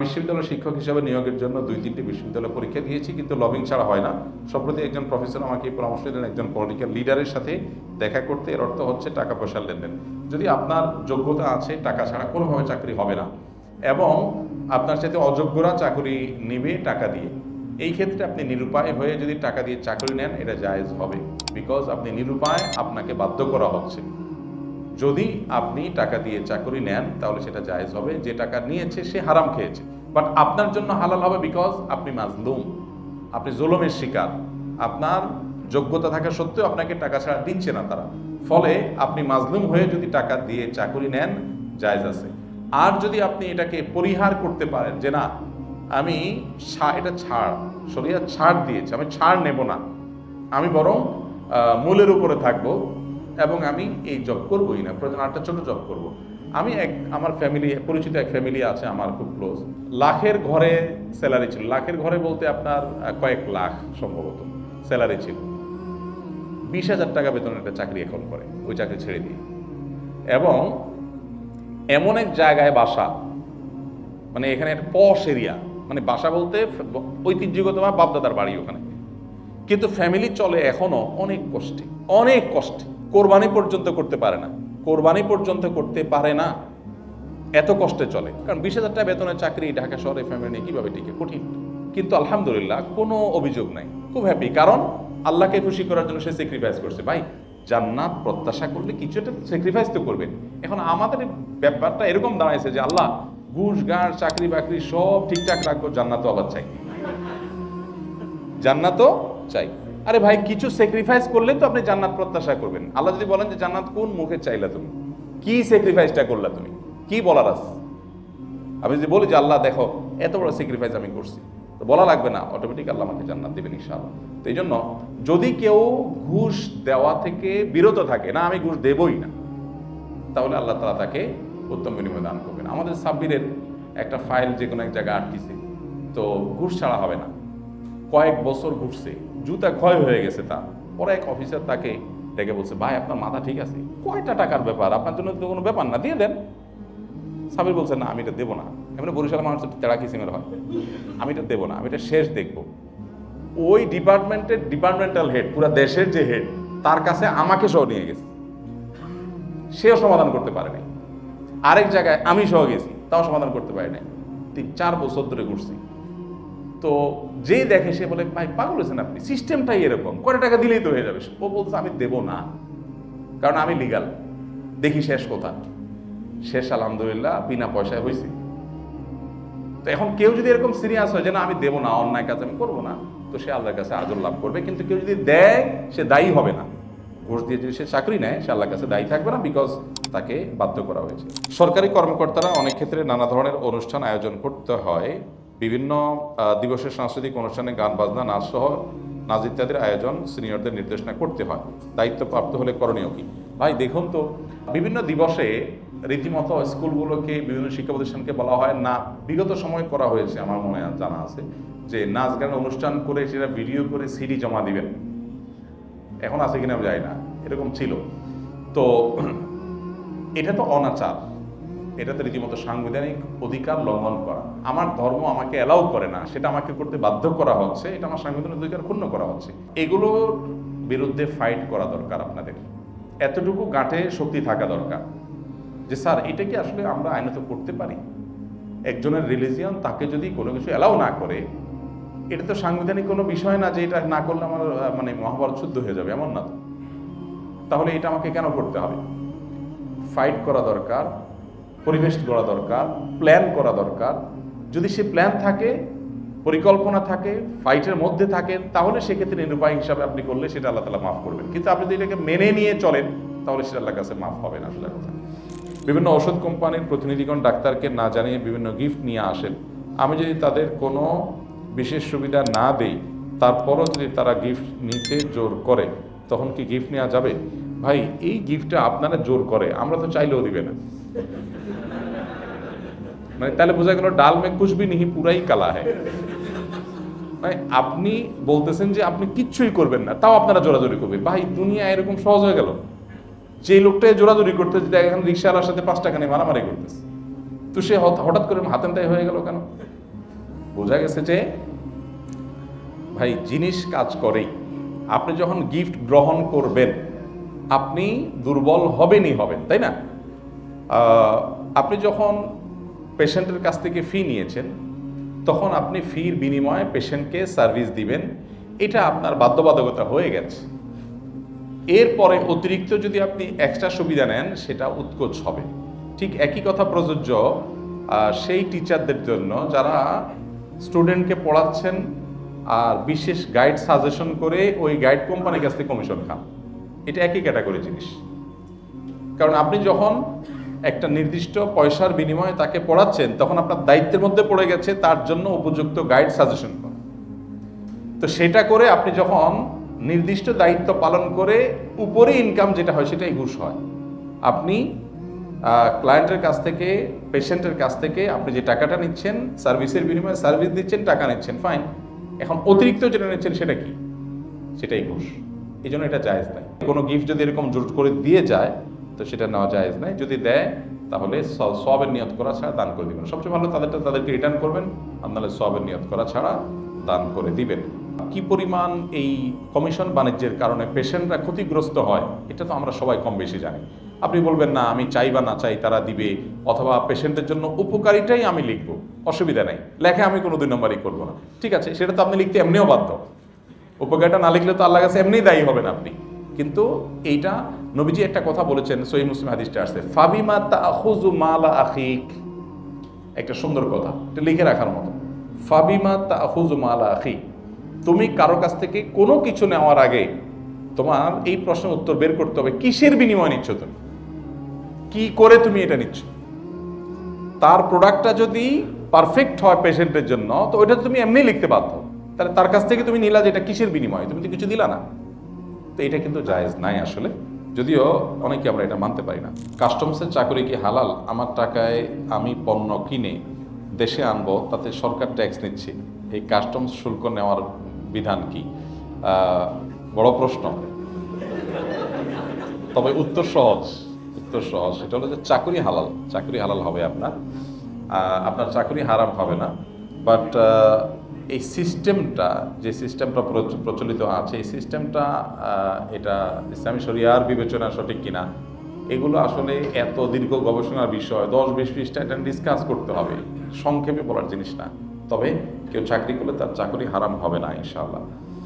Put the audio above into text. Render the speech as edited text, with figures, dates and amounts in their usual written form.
বিশ্ববিদ্যালয়ের শিক্ষক হিসেবে নিয়োগের জন্য 2-3টি বিশ্ববিদ্যালয় পরীক্ষা দিয়েছি, কিন্তু লবিং ছাড়া হয় না। সম্প্রতি একজন প্রফেসর আমাকে পরামর্শ দিলেন একজন পলিটিক্যাল লিডারের সাথে দেখা করতে। এর অর্থ হচ্ছে টাকা পয়সার লেনদেন। যদি আপনার যোগ্যতা আছে, টাকা ছাড়া কোনোভাবে চাকরি হবে না, এবং আপনার সাথে অযোগ্যরা চাকরি নেবে টাকা দিয়ে। এই ক্ষেত্রে আপনি নিরুপায় হয়ে যদি টাকা দিয়ে চাকরি নেন, এটা জায়েজ হবে, বিকজ আপনি নিরুপায়, আপনাকে বাধ্য করা হচ্ছে। যদি আপনি টাকা দিয়ে চাকরি নেন তাহলে সেটা জায়েজ হবে। যে টাকা নিয়েছে সে হারাম খেয়েছে, বাট আপনার জন্য হালাল হবে, বিকজ আপনি মাজলুম, আপনি জুলুমের শিকার। আপনার যোগ্যতা থাকা সত্ত্বেও আপনাকে টাকা ছাড়া দিচ্ছে না তারা, ফলে আপনি মাজলুম হয়ে যদি টাকা দিয়ে চাকরি নেন, জায়েজ আছে। আর যদি আপনি এটাকে পরিহার করতে পারেন যে না, আমি এটা ছাড়, শরিয়ত ছাড় দিয়েছে, আমি ছাড় নেব না, আমি বরং মূলের উপরে থাকবো, এবং আমি এই জব করবোই না, প্রয়োজন আরেকটা ছোট জব করব। আমি আমার ফ্যামিলি, পরিচিত এক ফ্যামিলি আছে আমার খুব ক্লোজ, লাখের ঘরে স্যালারি ছিল। লাখের ঘরে বলতে আপনার কয়েক লাখ সম্ভবত স্যালারি ছিল। 20,000 টাকা বেতনের একটা চাকরি এখন করে, ওই চাকরি ছেড়ে দিয়ে, এবং এমন এক জায়গায় বাসা, মানে এখানে একটা পশ এরিয়া, মানে বাসা বলতে ঐতিহ্যগতভাবে বাপদাদার বাড়ি ওখানে, কিন্তু ফ্যামিলি চলে এখনো অনেক কষ্টে, অনেক কষ্টে। কোরবানি পর্যন্ত করতে পারে না, কোরবানি পর্যন্ত করতে পারে না, এত কষ্টে চলে। কারণ 20,000 টাকা বেতনের চাকরি ঢাকা শহরে ফ্যামিলি নিয়ে কীভাবে টিকে, কঠিন। কিন্তু আলহামদুলিল্লাহ কোনো অভিযোগ নাই, খুব হ্যাপি, কারণ আল্লাহকে খুশি করার জন্য সে স্যাক্রিফাইস করছে। ভাই, জান্নাত প্রত্যাশা করলে কিছু একটা স্যাক্রিফাইস তো করবেন। এখন আমাদের ব্যাপারটা এরকম দাঁড়াইছে যে আল্লাহ ঘুষ গাঁড় চাকরি বাকরি সব ঠিকঠাক রাখবো, জান্নাতও আবার চাই, জান্নাতও চাই। আরে ভাই, কিছু স্যাক্রিফাইস করলে তো আপনি জান্নাত প্রত্যাশা করবেন। আল্লাহ যদি বলেন যে জান্নাত কোন মুখে চাইলা, তুমি কি স্যাক্রিফাইসটা করলা, তুমি কি বলার আছে? আমি যদি বলি যে আল্লাহ দেখো এত বড় স্যাক্রিফাইস আমি করছি, তো বলা লাগবে না, অটোমেটিক আল্লাহ আমাকে জান্নাত দিবেন ইনশাআল্লাহ। তো এই জন্য যদি কেউ ঘুষ দেওয়া থেকে বিরত থাকে, না আমি ঘুষ দেবই না, তাহলে আল্লাহ তাআলা তাকে উত্তম বিনিময় দান করবেন। আমাদের সাব্বিরের একটা ফাইল যে কোনো এক জায়গায় আটকেছে, তো ঘুষ ছাড়া হবে না, কয়েক বছর ঘুরছে, জুতা ক্ষয় হয়ে গেছে তার। পরে এক অফিসার তাকে ডেকে বলছে, ভাই আপনার মাথা ঠিক আছে, কয়টা টাকার ব্যাপার, আপনার জন্য তো কোনো ব্যাপার না, দিয়ে দেন। সাবির বলছে না, আমি এটা দেবো না। এমনি বরিশাল মানুষ তেড়া কিসিমের হয়, আমি এটা দেবো না, আমি এটা শেষ দেখবো। ওই ডিপার্টমেন্টের ডিপার্টমেন্টাল হেড, পুরা দেশের যে হেড, তার কাছে আমাকে সহ নিয়ে গেছে, সেও সমাধান করতে পারে নাই। আরেক জায়গায় আমি সহ গেছি, তাও সমাধান করতে পারি নাই। 3-4 বছর ধরে ঘুরছি। তো যে দেখে সে বলে, ভাই পাগল হয়েছেন আপনি, সিস্টেমটাই এরকম, কয়টা টাকা দিলেই তো হয়ে যাবে। ও বলছে আমি দেবো না, কারণ আমি লিগাল, দেখি শেষ কথা। শেষ আলহামদুলিল্লাহ বিনা পয়সায় হয়েছে। তো এখন কেউ যদি এরকম সিরিয়াস হয় যে না আমি দেবো না, অন্যায় কাজ আমি করবো না, তো সে আল্লাহর কাছে আজর লাভ করবে। কিন্তু কেউ যদি দেয়, সে দায়ী হবে না। ঘুষ দিয়ে যদি সে চাকরি নেয়, সে আল্লাহর কাছে দায়ী থাকবে না, বিকজ তাকে বাধ্য করা হয়েছে। সরকারি কর্মকর্তারা অনেক ক্ষেত্রে নানা ধরনের অনুষ্ঠান আয়োজন করতে হয়। বিভিন্ন দিবসের সাংস্কৃতিক অনুষ্ঠানে গান বাজনা, নাচ সহ নাচ ইত্যাদির আয়োজন সিনিয়রদের নির্দেশনা করতে হয়। দায়িত্বপ্রাপ্ত হলে করণীয় কি? ভাই দেখুন তো, বিভিন্ন দিবসে রীতিমতো স্কুলগুলোকে, বিভিন্ন শিক্ষা প্রতিষ্ঠানকে বলা হয় না, বিগত সময় করা হয়েছে, আমার মনে জানা আছে, যে নাচ গান অনুষ্ঠান করে সেটা ভিডিও করে সিডি জমা দিবেন। এখন আছে কিনা আমি জানি না, এরকম ছিল। তো এটা তো অনাচার, এটা তো রীতিমতো সাংবিধানিক অধিকার লঙ্ঘন করা। আমার ধর্ম আমাকে অ্যালাউ করে না, সেটা আমাকে করতে বাধ্য করা হচ্ছে, এটা আমার সাংবিধানিক অধিকার ক্ষুণ্ণ করা হচ্ছে। এগুলোর বিরুদ্ধে ফাইট করা দরকার। আপনাদের এতটুকু গাঁটে শক্তি থাকা দরকার যে স্যার এটা কি আসলে আমরা আইনত করতে পারি? একজনের রিলিজিয়ন, তাকে যদি কোনো কিছু অ্যালাউ না করে, এটা তো সাংবিধানিক কোনো বিষয় না যে এটা না করলে আমার মানে মহাভারত শুদ্ধ হয়ে যাবে, এমন না তো। তাহলে এটা আমাকে কেন করতে হবে? ফাইট করা দরকার, পরিবেশ গড়া দরকার, প্ল্যান করা দরকার। যদি সে প্ল্যান থাকে, পরিকল্পনা থাকে, ফাইটের মধ্যে থাকেন, তাহলে সেক্ষেত্রে নিরুপায় হিসাবে আপনি করলে সেটা আল্লাহ তাআলা মাফ করবেন। কিন্তু আপনি যদি এটাকে মেনে নিয়ে চলেন, তাহলে সেটা আল্লাহর কাছে মাফ হবে না। আসলে কথা, বিভিন্ন ওষুধ কোম্পানির প্রতিনিধিগণ ডাক্তারকে না জানিয়ে বিভিন্ন গিফট নিয়ে আসেন। আমি যদি তাদের কোনো বিশেষ সুবিধা না দেই, তারপরও যদি তারা গিফট নিতে জোর করে, তখন কি গিফট নেওয়া যাবে? ভাই, এই গিফটটা আপনারা জোর করে, আমরা তো চাইলেও দিবে না। মানে তাহলে বোঝা গেল ডাল মে কুছ ভি নেহি, পুরাই কালা হ্যায়। মানে আপনি বলতেছেন যে আপনি কিচ্ছুই করবেন না, তাও আপনারা জোরাজোরি করবে। ভাই, দুনিয়া এরকম সহজ হয়ে গেল? যে লোকটাই জোরাজোরি করতেছে, এখন রিক্সাওয়ালার সাথে 5 টাকা নিয়ে মারামারি করতেছে, তো সে হঠাৎ করে হাতেমটাই হয়ে গেল কেন? বোঝা গেছে যে ভাই জিনিস কাজ করেই। আপনি যখন গিফট গ্রহণ করবেন আপনি দুর্বল হবেনই হবেন, তাই না? আপনি যখন পেশেন্টের কাছ থেকে ফি নিয়েছেন তখন আপনি ফির বিনিময়ে পেশেন্টকে সার্ভিস দিবেন, এটা আপনার বাধ্যবাধকতা হয়ে গেছে। এরপরে অতিরিক্ত যদি আপনি এক্সট্রা সুবিধা নেন সেটা উৎকোচ হবে। ঠিক একই কথা প্রযোজ্য সেই টিচারদের জন্য যারা স্টুডেন্টকে পড়াচ্ছেন আর বিশেষ গাইড সাজেশন করে ওই গাইড কোম্পানির কাছ থেকে কমিশন খান। এটা একই ক্যাটাগরি জিনিস। কারণ আপনি যখন একটা নির্দিষ্ট পয়সার বিনিময়ে তাকে পড়াচ্ছেন তখন আপনার দায়িত্বের মধ্যে পড়ে গেছে তার জন্য উপযুক্ত গাইড সাজেশন করা। তো সেটা করে আপনি যখন নির্দিষ্ট দায়িত্ব পালন করে উপরে ইনকাম যেটা হয় সেটাই ঘুষ হয়। আপনি ক্লায়েন্টের কাছ থেকে, পেশেন্টের কাছ থেকে আপনি যে টাকাটা নিচ্ছেন সার্ভিসের বিনিময়ে সার্ভিস দিচ্ছেন, টাকা নিচ্ছেন, ফাইন। এখন অতিরিক্ত যেটা নিচ্ছেন সেটা কি? সেটাই ঘুষ। এই জন্য এটা জায়েজ নাই। কোনো গিফট যদি এরকম জোর করে দিয়ে যায় তো সেটা নেওয়া জায়েজ নাই। যদি দেয় তাহলে সওয়াবের নিয়ত করা ছাড়া দান করে দিবেন। সবচেয়ে ভালো তাদেরকে রিটার্ন করবেন, আপনাদের সওয়াবের নিয়ত করা ছাড়া দান করে দিবেন। কি পরিমাণ এই কমিশন বাণিজ্যের কারণে পেশেন্টরা ক্ষতিগ্রস্ত হয় এটা তো আমরা সবাই কম বেশি জানি। আপনি বলবেন না আমি চাই বা না চাই তারা দিবে, অথবা পেশেন্টের জন্য উপকারিতাই আমি লিখবো, অসুবিধা নেই, লেখা আমি কোনো 2 নম্বরই করবো না। ঠিক আছে, সেটা তো আপনি লিখতে এমনিও বাধ্য। উপকারটা না লিখলে তো আল্লাহ কাছে এমনিই দায়ী হবেন আপনি। কিন্তু এইটা নবীজি একটা কথা বলেছেন, সহিহ মুসলিম হাদিসটা আসছে, ফাবিমা তাখুযু মালা আখিক। একটা সুন্দর কথা, এটা লিখে রাখার মতো। ফাবিমা তাখুযু মালা আখিক, তুমি কারো কাছ থেকে কোনো কিছু নেওয়ার আগে তোমার এই প্রশ্নের উত্তর বের করতে হবে, কিসের বিনিময়ে নিচ্ছ তুমি, কি করে তুমি এটা নিচ্ছ। তার প্রোডাক্টটা যদি পারফেক্ট হয় পেশেন্টের জন্য তো ওইটা তুমি এমনি লিখতে বাধ্য। তাহলে তার কাছ থেকে তুমি নিলা যেটা কিসের বিনিময়ে, তুমি তো কিছু দিলা না। তো এটা কিন্তু জায়েজ নাই আসলে, যদিও অনেকে আমরা এটা মানতে পারি না। কাস্টমসের চাকরি কি হালাল? আমার টাকায় আমি পণ্য কিনে দেশে আনবো, তাতে সরকার ট্যাক্স নিচ্ছে, এই কাস্টমস শুল্ক নেওয়ার বিধান কি? বড় প্রশ্ন। তবে উত্তর সহজ। সেটা হলো যে চাকরি হালাল হবে আপনার, আপনার চাকরি হারাম হবে না। বাট এই সিস্টেমটা, যে সিস্টেমটা প্রচলিত আছে, এই সিস্টেমটা এটা ইসলামী শরিয়ার বিবেচনা সঠিক কিনা এগুলো আসলে এত দীর্ঘ গবেষণার বিষয়, 10-20 পৃষ্ঠা এটা ডিসকাস করতে হবে, সংক্ষেপে বলার জিনিস না। তবে কেউ চাকরি করলে তার চাকরি হারাম হবে না ইনশাআল্লাহ।